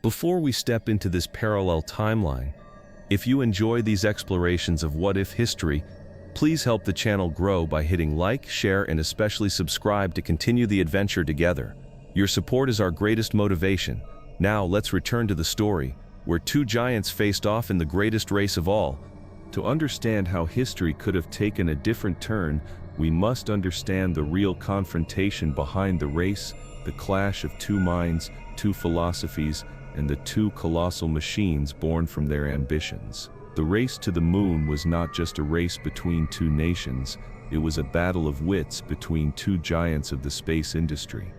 Before we step into this parallel timeline, if you enjoy these explorations of what-if history, please help the channel grow by hitting like, share, and especially subscribe to continue the adventure together. Your support is our greatest motivation. Now let's return to the story, where two giants faced off in the greatest race of all. To understand how history could have taken a different turn, we must understand the real confrontation behind the race, the clash of two minds, two philosophies, and the two colossal machines born from their ambitions. The race to the moon was not just a race between two nations, it was a battle of wits between two giants of the space industry.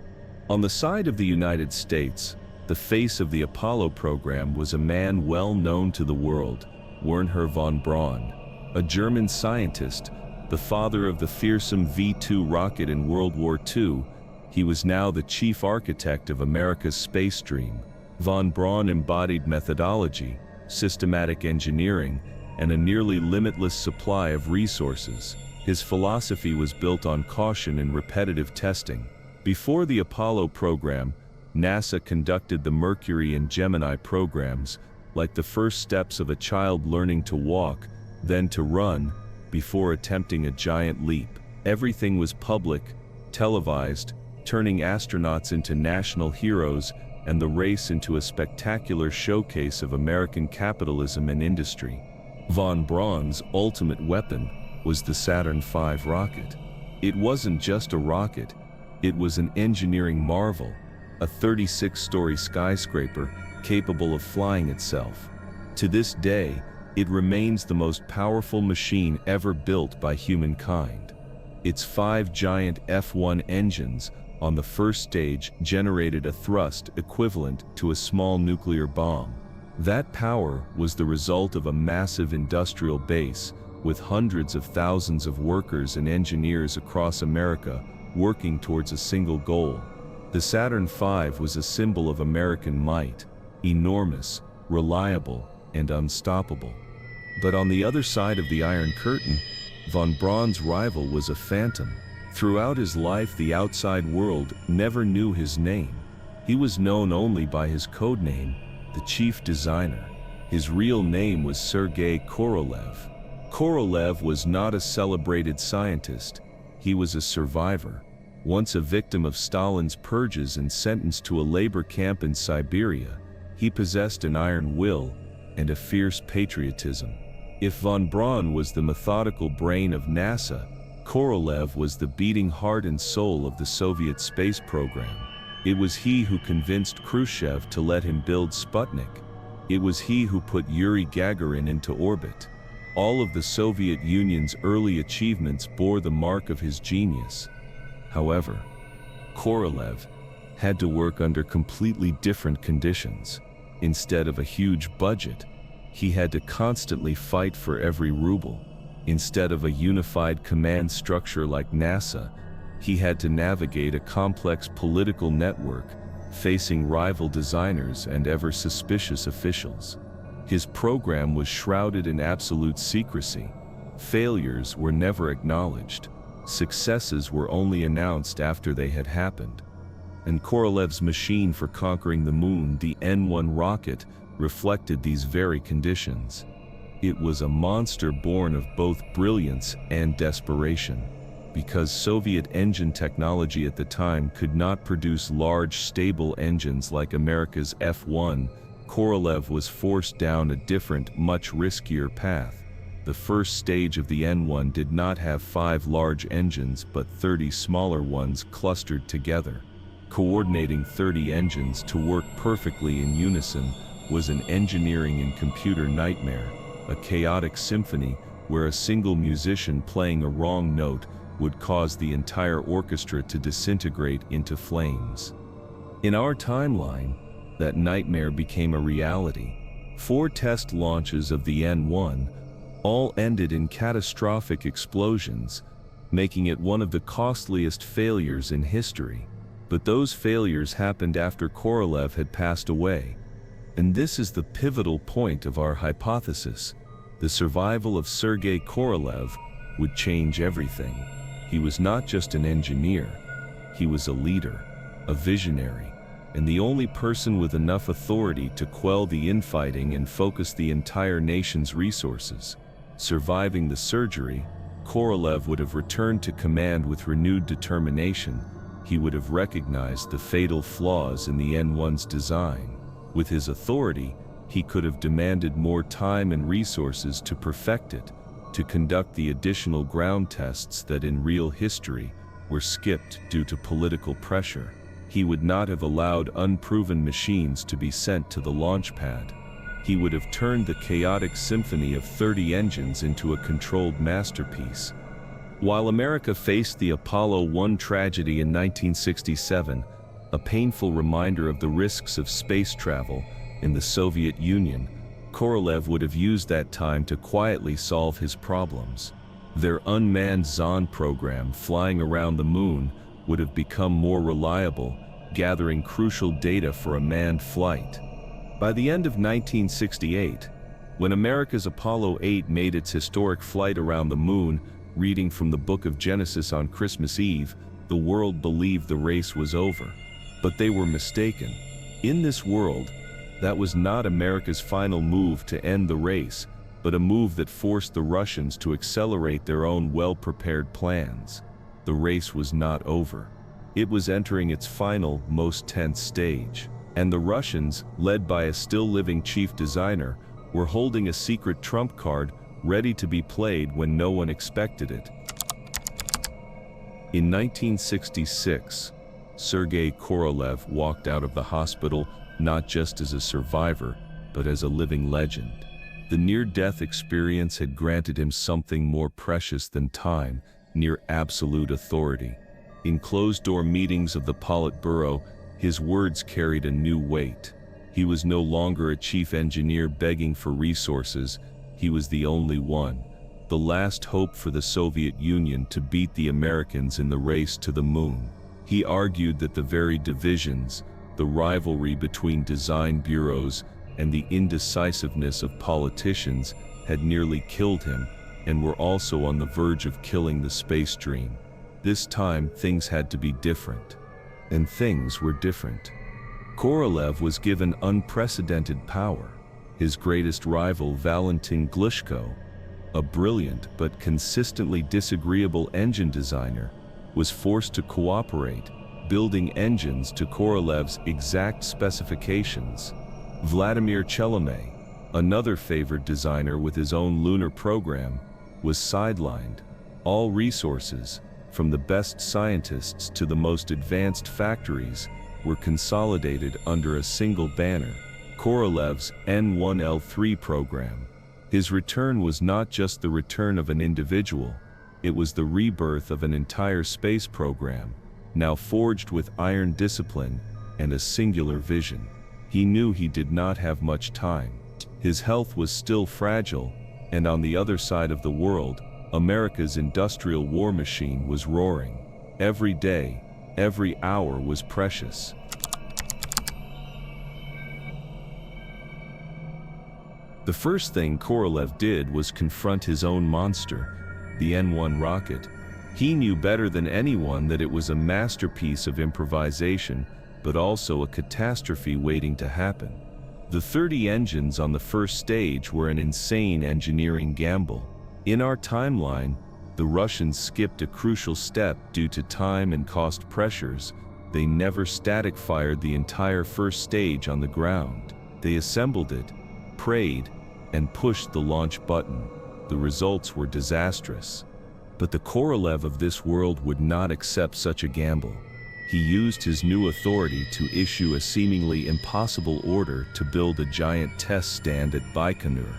On the side of the United States, the face of the Apollo program was a man well known to the world, Wernher von Braun, a German scientist, the father of the fearsome V-2 rocket in World War II. He was now the chief architect of America's space dream. Von Braun embodied methodology, systematic engineering, and a nearly limitless supply of resources. His philosophy was built on caution and repetitive testing. Before the Apollo program, NASA conducted the Mercury and Gemini programs, like the first steps of a child learning to walk, then to run, before attempting a giant leap. Everything was public, televised, turning astronauts into national heroes and the race into a spectacular showcase of American capitalism and industry. Von Braun's ultimate weapon was the Saturn V rocket. It wasn't just a rocket, it was an engineering marvel, a 36-story skyscraper capable of flying itself. To this day, it remains the most powerful machine ever built by humankind. Its 5 giant F1 engines on the first stage generated a thrust equivalent to a small nuclear bomb. That power was the result of a massive industrial base, with hundreds of thousands of workers and engineers across America working towards a single goal. The Saturn V was a symbol of American might, enormous, reliable, and unstoppable. But on the other side of the Iron Curtain, von Braun's rival was a phantom. Throughout his life, the outside world never knew his name. He was known only by his code name, the Chief Designer. His real name was Sergei Korolev. Korolev was not a celebrated scientist. He was a survivor, once a victim of Stalin's purges and sentenced to a labor camp in Siberia. He possessed an iron will and a fierce patriotism. If von Braun was the methodical brain of NASA, Korolev was the beating heart and soul of the Soviet space program. It was he who convinced Khrushchev to let him build Sputnik. It was he who put Yuri Gagarin into orbit. All of the Soviet Union's early achievements bore the mark of his genius. However, Korolev had to work under completely different conditions. Instead of a huge budget, he had to constantly fight for every ruble. Instead of a unified command structure like NASA, he had to navigate a complex political network, facing rival designers and ever-suspicious officials. His program was shrouded in absolute secrecy. Failures were never acknowledged. Successes were only announced after they had happened. And Korolev's machine for conquering the moon, the N-1 rocket, reflected these very conditions. It was a monster born of both brilliance and desperation. Because Soviet engine technology at the time could not produce large, stable engines like America's F-1, Korolev was forced down a different, much riskier path. The first stage of the N-1 did not have 5 large engines but 30 smaller ones clustered together. Coordinating 30 engines to work perfectly in unison was an engineering and computer nightmare, a chaotic symphony where a single musician playing a wrong note would cause the entire orchestra to disintegrate into flames. In our timeline, that nightmare became a reality. 4 test launches of the N-1 all ended in catastrophic explosions, making it one of the costliest failures in history. But those failures happened after Korolev had passed away. And this is the pivotal point of our hypothesis. The survival of Sergei Korolev would change everything. He was not just an engineer, he was a leader, a visionary, and the only person with enough authority to quell the infighting and focus the entire nation's resources. Surviving the surgery, Korolev would have returned to command with renewed determination. He would have recognized the fatal flaws in the N-1's design. With his authority, he could have demanded more time and resources to perfect it, to conduct the additional ground tests that in real history were skipped due to political pressure. He would not have allowed unproven machines to be sent to the launch pad. He would have turned the chaotic symphony of 30 engines into a controlled masterpiece. While America faced the Apollo 1 tragedy in 1967, a painful reminder of the risks of space travel in the Soviet Union, Korolev would have used that time to quietly solve his problems. Their unmanned Zond program flying around the moon would have become more reliable, gathering crucial data for a manned flight. By the end of 1968, when America's Apollo 8 made its historic flight around the moon, reading from the Book of Genesis on Christmas Eve, the world believed the race was over. But they were mistaken. In this world, that was not America's final move to end the race, but a move that forced the Russians to accelerate their own well-prepared plans. The race was not over. It was entering its final, most tense stage. And the Russians, led by a still-living chief designer, were holding a secret trump card ready to be played when no one expected it. In 1966, Sergei Korolev walked out of the hospital not just as a survivor, but as a living legend. The near-death experience had granted him something more precious than time, near absolute authority. In closed-door meetings of the Politburo, his words carried a new weight. He was no longer a chief engineer begging for resources. He was the only one, the last hope for the Soviet Union to beat the Americans in the race to the moon. He argued that the very divisions, the rivalry between design bureaus, and the indecisiveness of politicians had nearly killed him and were also on the verge of killing the space dream. This time, things had to be different. And things were different. Korolev was given unprecedented power. His greatest rival, Valentin Glushko, a brilliant but consistently disagreeable engine designer, was forced to cooperate, building engines to Korolev's exact specifications. Vladimir Chelomey, another favored designer with his own lunar program, was sidelined. All resources, from the best scientists to the most advanced factories, were consolidated under a single banner, Korolev's N1L3 program. His return was not just the return of an individual, it was the rebirth of an entire space program, now forged with iron discipline and a singular vision. He knew he did not have much time. His health was still fragile, and on the other side of the world, America's industrial war machine was roaring. Every day, every hour was precious. The first thing Korolev did was confront his own monster, the N-1 rocket. He knew better than anyone that it was a masterpiece of improvisation, but also a catastrophe waiting to happen. The 30 engines on the first stage were an insane engineering gamble. In our timeline, the Russians skipped a crucial step due to time and cost pressures. They never static fired the entire first stage on the ground. They assembled it, prayed, and pushed the launch button. The results were disastrous. But the Korolev of this world would not accept such a gamble. He used his new authority to issue a seemingly impossible order to build a giant test stand at Baikonur,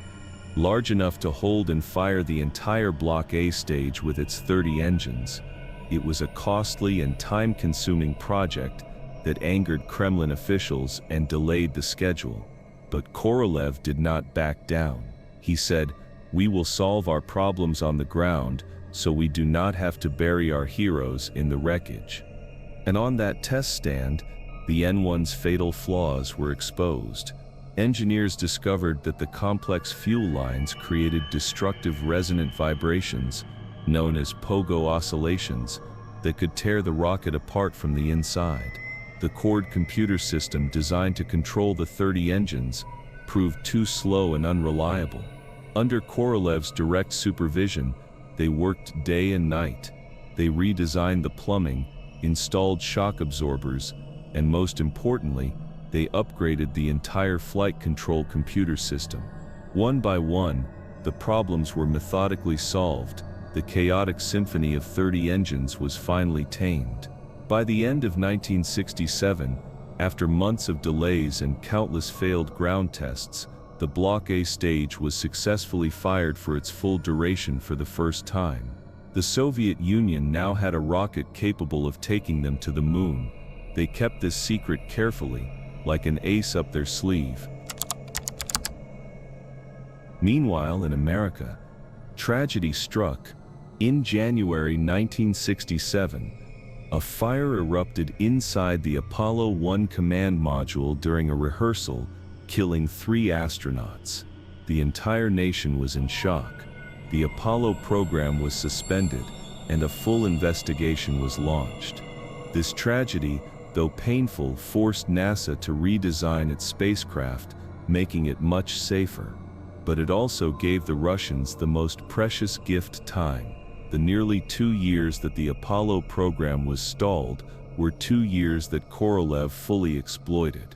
large enough to hold and fire the entire Block A stage with its 30 engines. It was a costly and time-consuming project that angered Kremlin officials and delayed the schedule. But Korolev did not back down. He said, "We will solve our problems on the ground, so we do not have to bury our heroes in the wreckage." And on that test stand, the N-1's fatal flaws were exposed. Engineers discovered that the complex fuel lines created destructive resonant vibrations, known as pogo oscillations, that could tear the rocket apart from the inside. The Cord computer system designed to control the 30 engines proved too slow and unreliable. Under Korolev's direct supervision, they worked day and night. They redesigned the plumbing, installed shock absorbers, and most importantly, they upgraded the entire flight control computer system. One by one, the problems were methodically solved. The chaotic symphony of 30 engines was finally tamed. By the end of 1967, after months of delays and countless failed ground tests, the Block A stage was successfully fired for its full duration for the first time. The Soviet Union now had a rocket capable of taking them to the moon. They kept this secret carefully, like an ace up their sleeve. Meanwhile, in America, tragedy struck. In January 1967, a fire erupted inside the Apollo 1 command module during a rehearsal, killing 3 astronauts. The entire nation was in shock. The Apollo program was suspended, and a full investigation was launched. This tragedy, though painful, forced NASA to redesign its spacecraft, making it much safer. But it also gave the Russians the most precious gift: time. The nearly 2 years that the Apollo program was stalled were 2 years that Korolev fully exploited.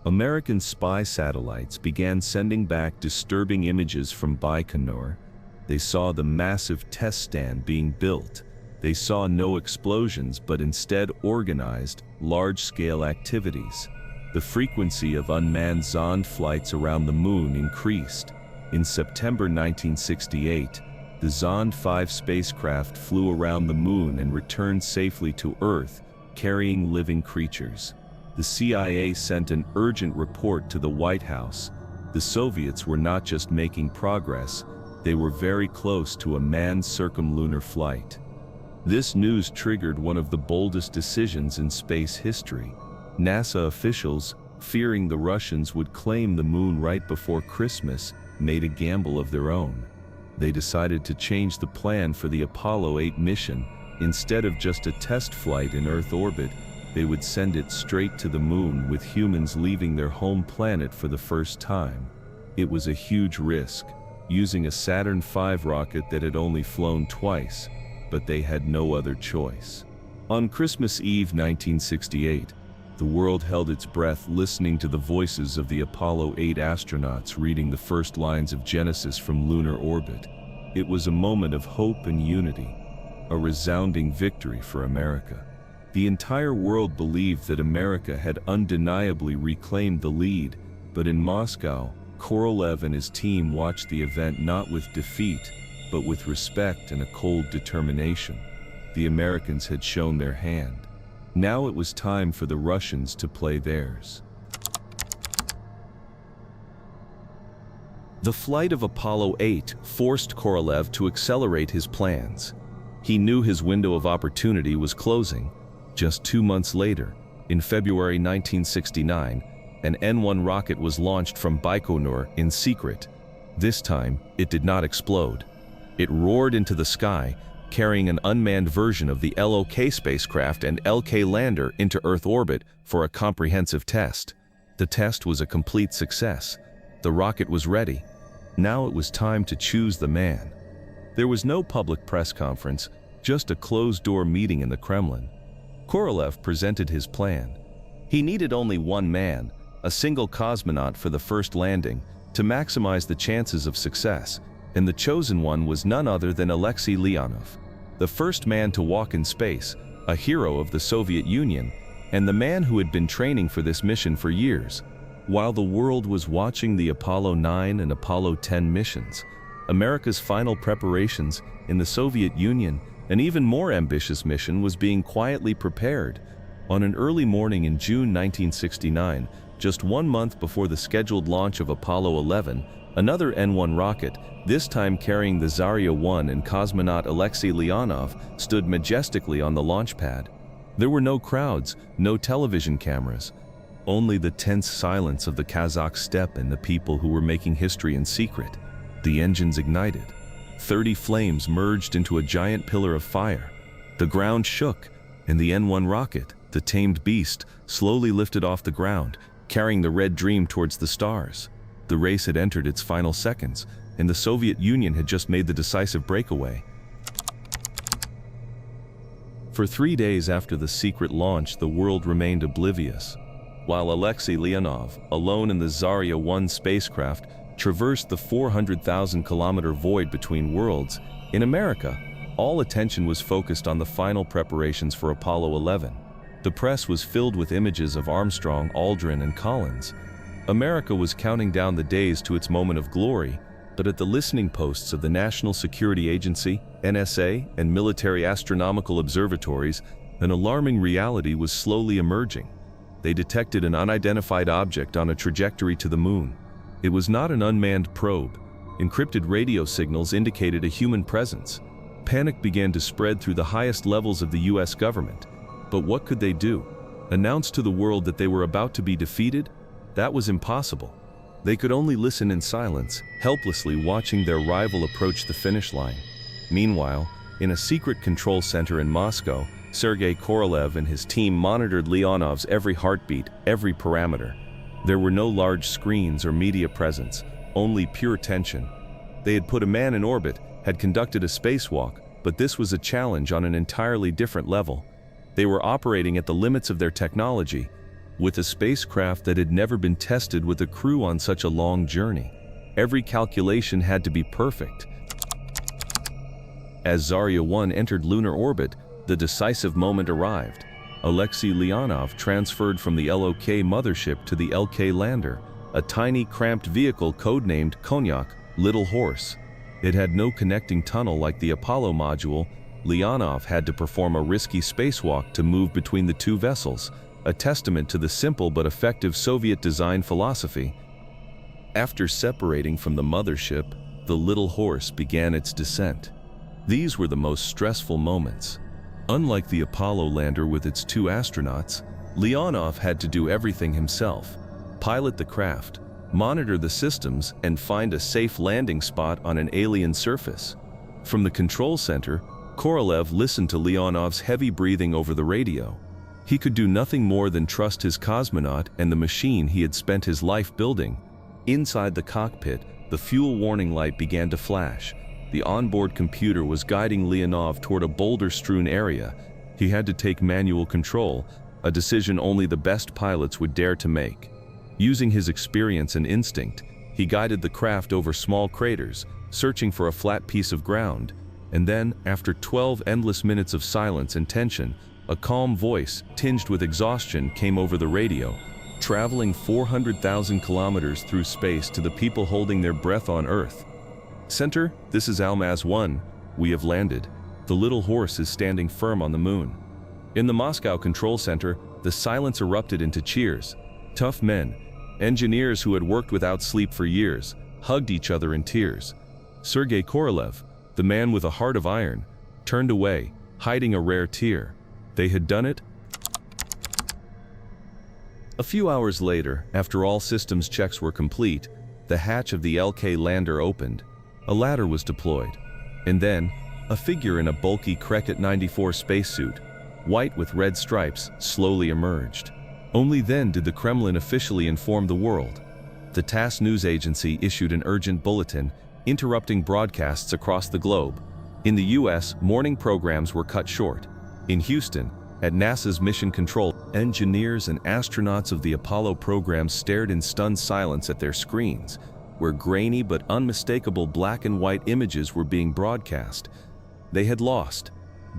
American spy satellites began sending back disturbing images from Baikonur. They saw the massive test stand being built. They saw no explosions, but instead organized, large-scale activities. The frequency of unmanned Zond flights around the moon increased. In September 1968, the Zond 5 spacecraft flew around the moon and returned safely to Earth, carrying living creatures. The CIA sent an urgent report to the White House. The Soviets were not just making progress, they were very close to a manned circumlunar flight. This news triggered one of the boldest decisions in space history. NASA officials, fearing the Russians would claim the moon right before Christmas, made a gamble of their own. They decided to change the plan for the Apollo 8 mission. Instead of just a test flight in Earth orbit, they would send it straight to the moon, with humans leaving their home planet for the first time. It was a huge risk, using a Saturn V rocket that had only flown twice, but they had no other choice. On Christmas Eve 1968, the world held its breath, listening to the voices of the Apollo 8 astronauts reading the first lines of Genesis from lunar orbit. It was a moment of hope and unity, a resounding victory for America. The entire world believed that America had undeniably reclaimed the lead, but in Moscow, Korolev and his team watched the event not with defeat, but with respect and a cold determination. The Americans had shown their hand. Now it was time for the Russians to play theirs. The flight of Apollo 8 forced Korolev to accelerate his plans. He knew his window of opportunity was closing. Just 2 months later, in February 1969, an N-1 rocket was launched from Baikonur in secret. This time, it did not explode. It roared into the sky, carrying an unmanned version of the LOK spacecraft and LK lander into Earth orbit for a comprehensive test. The test was a complete success. The rocket was ready. Now it was time to choose the man. There was no public press conference, just a closed-door meeting in the Kremlin. Korolev presented his plan. He needed only one man, a single cosmonaut for the first landing, to maximize the chances of success, and the chosen one was none other than Alexei Leonov, the first man to walk in space, a hero of the Soviet Union, and the man who had been training for this mission for years. While the world was watching the Apollo 9 and Apollo 10 missions, America's final preparations in the Soviet Union, an even more ambitious mission, was being quietly prepared. On an early morning in June 1969, just 1 month before the scheduled launch of Apollo 11, another N-1 rocket, this time carrying the Zarya 1 and cosmonaut Alexei Leonov, stood majestically on the launch pad. There were no crowds, no television cameras, only the tense silence of the Kazakh steppe and the people who were making history in secret. The engines ignited. 30 flames merged into a giant pillar of fire. The ground shook, and the N-1 rocket, The tamed beast slowly lifted off the ground, carrying the Red Dream towards the stars. The race had entered its final seconds, and the Soviet Union had just made the decisive breakaway. For 3 days after the secret launch, the world remained oblivious. While Alexei Leonov, alone in the Zarya-1 spacecraft, traversed the 400,000-kilometer void between worlds, in America, all attention was focused on the final preparations for Apollo 11. The press was filled with images of Armstrong, Aldrin, and Collins. America was counting down the days to its moment of glory, but at the listening posts of the National Security Agency, NSA, and military astronomical observatories, an alarming reality was slowly emerging. They detected an unidentified object on a trajectory to the moon. It was not an unmanned probe. Encrypted radio signals indicated a human presence. Panic began to spread through the highest levels of the US government. But what could they do? Announce to the world that they were about to be defeated? That was impossible. They could only listen in silence, helplessly watching their rival approach the finish line. Meanwhile, in a secret control center in Moscow, Sergei Korolev and his team monitored Leonov's every heartbeat, every parameter. There were no large screens or media presence, only pure tension. They had put a man in orbit, had conducted a spacewalk, but this was a challenge on an entirely different level. They were operating at the limits of their technology, with a spacecraft that had never been tested with a crew on such a long journey. Every calculation had to be perfect. As Zarya-1 entered lunar orbit, the decisive moment arrived. Alexei Leonov transferred from the LOK mothership to the LK lander, a tiny cramped vehicle codenamed Konyak, Little Horse. It had no connecting tunnel like the Apollo module. Leonov had to perform a risky spacewalk to move between the two vessels, a testament to the simple but effective Soviet design philosophy. After separating from the mothership, the Little Horse began its descent. These were the most stressful moments. Unlike the Apollo lander with its 2 astronauts, Leonov had to do everything himself: pilot the craft, monitor the systems, and find a safe landing spot on an alien surface. From the control center, Korolev listened to Leonov's heavy breathing over the radio. He could do nothing more than trust his cosmonaut and the machine he had spent his life building. Inside the cockpit, the fuel warning light began to flash. The onboard computer was guiding Leonov toward a boulder-strewn area. He had to take manual control, a decision only the best pilots would dare to make. Using his experience and instinct, he guided the craft over small craters, searching for a flat piece of ground. And then, after 12 endless minutes of silence and tension, a calm voice, tinged with exhaustion, came over the radio. Traveling 400,000 kilometers through space to the people holding their breath on Earth. Center, this is Almaz 1. We have landed. The Little Horse is standing firm on the moon. In the Moscow control center, the silence erupted into cheers. Tough men, engineers who had worked without sleep for years, hugged each other in tears. Sergei Korolev, the man with a heart of iron, turned away, hiding a rare tear. They had done it. A few hours later, after all systems checks were complete, the hatch of the LK lander opened. A ladder was deployed. And then, a figure in a bulky Krekit 94 spacesuit, white with red stripes, slowly emerged. Only then did the Kremlin officially inform the world. The TASS news agency issued an urgent bulletin, interrupting broadcasts across the globe. In the US, morning programs were cut short. In Houston, at NASA's Mission Control, engineers and astronauts of the Apollo program stared in stunned silence at their screens, where grainy but unmistakable black and white images were being broadcast. They had lost.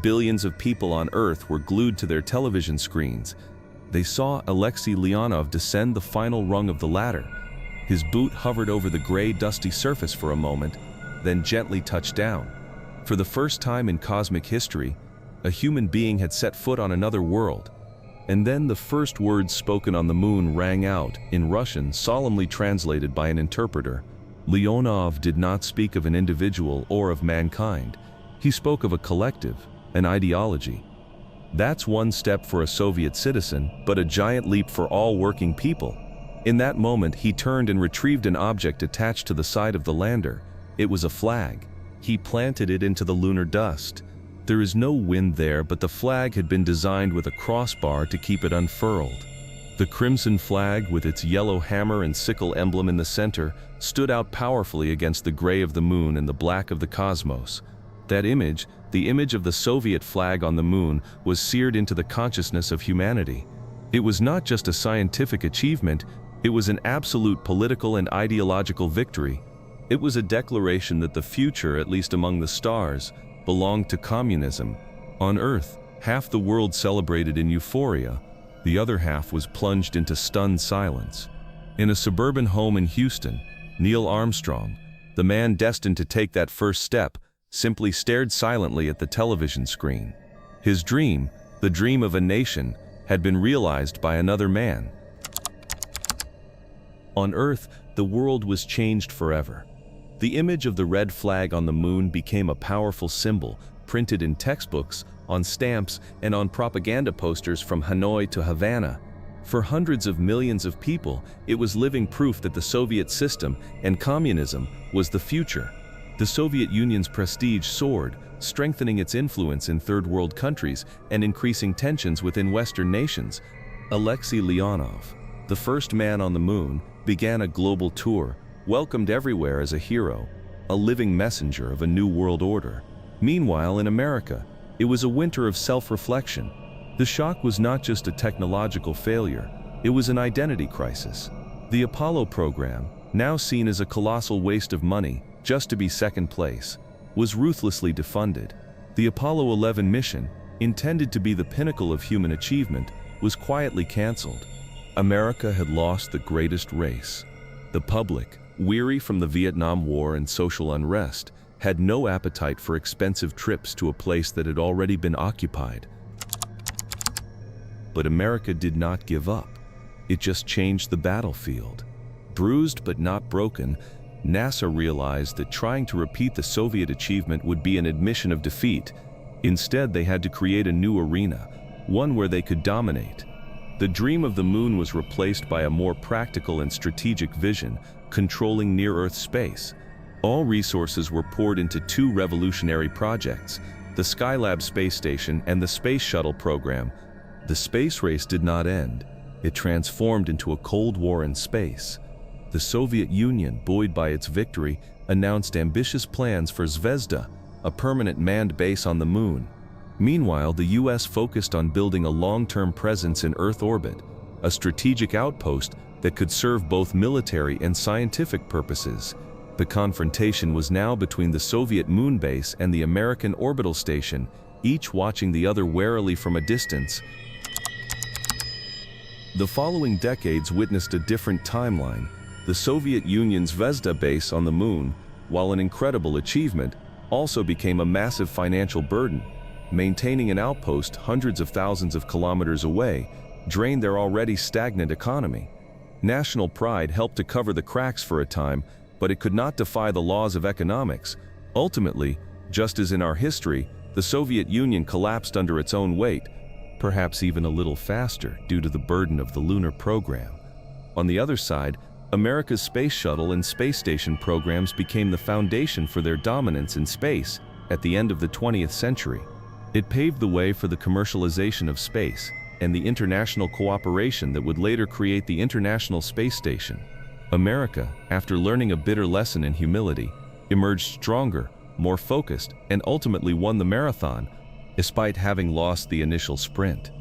Billions of people on Earth were glued to their television screens. They saw Alexei Leonov descend the final rung of the ladder. His boot hovered over the gray, dusty surface for a moment, then gently touched down. For the first time in cosmic history, a human being had set foot on another world. And then the first words spoken on the moon rang out, in Russian, solemnly translated by an interpreter. Leonov did not speak of an individual or of mankind. He spoke of a collective, an ideology. That's one step for a Soviet citizen, but a giant leap for all working people. In that moment, he turned and retrieved an object attached to the side of the lander. It was a flag. He planted it into the lunar dust. There is no wind there, but the flag had been designed with a crossbar to keep it unfurled. The crimson flag, with its yellow hammer and sickle emblem in the center, stood out powerfully against the gray of the moon and the black of the cosmos. That image, the image of the Soviet flag on the moon, was seared into the consciousness of humanity. It was not just a scientific achievement, it was an absolute political and ideological victory. It was a declaration that the future, at least among the stars, belonged to communism. On Earth, half the world celebrated in euphoria. The other half was plunged into stunned silence. In a suburban home in Houston, Neil Armstrong, the man destined to take that first step, simply stared silently at the television screen. His dream, the dream of a nation, had been realized by another man. On Earth, the world was changed forever. The image of the red flag on the moon became a powerful symbol, printed in textbooks, on stamps, and on propaganda posters from Hanoi to Havana. For hundreds of millions of people, it was living proof that the Soviet system and communism was the future. The Soviet Union's prestige soared, strengthening its influence in third-world countries and increasing tensions within Western nations. Alexei Leonov, the first man on the moon, began a global tour, welcomed everywhere as a hero, a living messenger of a new world order. Meanwhile, in America, it was a winter of self-reflection. The shock was not just a technological failure, it was an identity crisis. The Apollo program, now seen as a colossal waste of money just to be second place, was ruthlessly defunded. The Apollo 11 mission, intended to be the pinnacle of human achievement, was quietly canceled. America had lost the greatest race. The public, weary from the Vietnam War and social unrest, had no appetite for expensive trips to a place that had already been occupied. But America did not give up. It just changed the battlefield. Bruised but not broken, NASA realized that trying to repeat the Soviet achievement would be an admission of defeat. Instead, they had to create a new arena, one where they could dominate. The dream of the moon was replaced by a more practical and strategic vision, controlling near-Earth space. All resources were poured into two revolutionary projects, the Skylab space station and the Space Shuttle program. The space race did not end. It transformed into a Cold War in space. The Soviet Union, buoyed by its victory, announced ambitious plans for Zvezda, a permanent manned base on the moon. Meanwhile, the US focused on building a long-term presence in Earth orbit, a strategic outpost that could serve both military and scientific purposes. The confrontation was now between the Soviet moon base and the American orbital station, each watching the other warily from a distance. The following decades witnessed a different timeline. The Soviet Union's Zvezda base on the moon, while an incredible achievement, also became a massive financial burden. Maintaining an outpost hundreds of thousands of kilometers away drained their already stagnant economy. National pride helped to cover the cracks for a time, but it could not defy the laws of economics. Ultimately, just as in our history, the Soviet Union collapsed under its own weight, perhaps even a little faster due to the burden of the lunar program. On the other side, America's space shuttle and space station programs became the foundation for their dominance in space at the end of the 20th century. It paved the way for the commercialization of space and the international cooperation that would later create the International Space Station. America, after learning a bitter lesson in humility, emerged stronger, more focused, and ultimately won the marathon, despite having lost the initial sprint.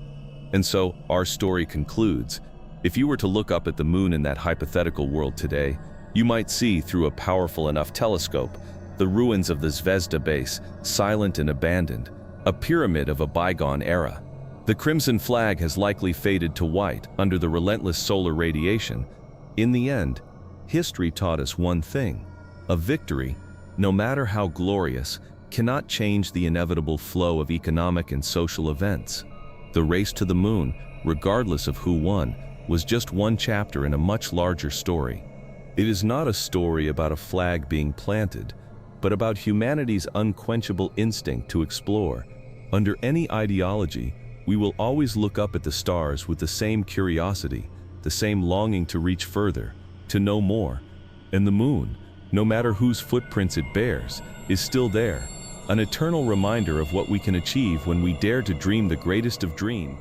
And so, our story concludes. If you were to look up at the moon in that hypothetical world today, you might see, through a powerful enough telescope, the ruins of the Zvezda base, silent and abandoned, a pyramid of a bygone era. The crimson flag has likely faded to white under the relentless solar radiation. In the end, history taught us one thing: a victory, no matter how glorious, cannot change the inevitable flow of economic and social events. The race to the moon, regardless of who won, was just one chapter in a much larger story. It is not a story about a flag being planted, but about humanity's unquenchable instinct to explore. Under any ideology, we will always look up at the stars with the same curiosity, the same longing to reach further, to know more. And the moon, no matter whose footprints it bears, is still there, an eternal reminder of what we can achieve when we dare to dream the greatest of dreams.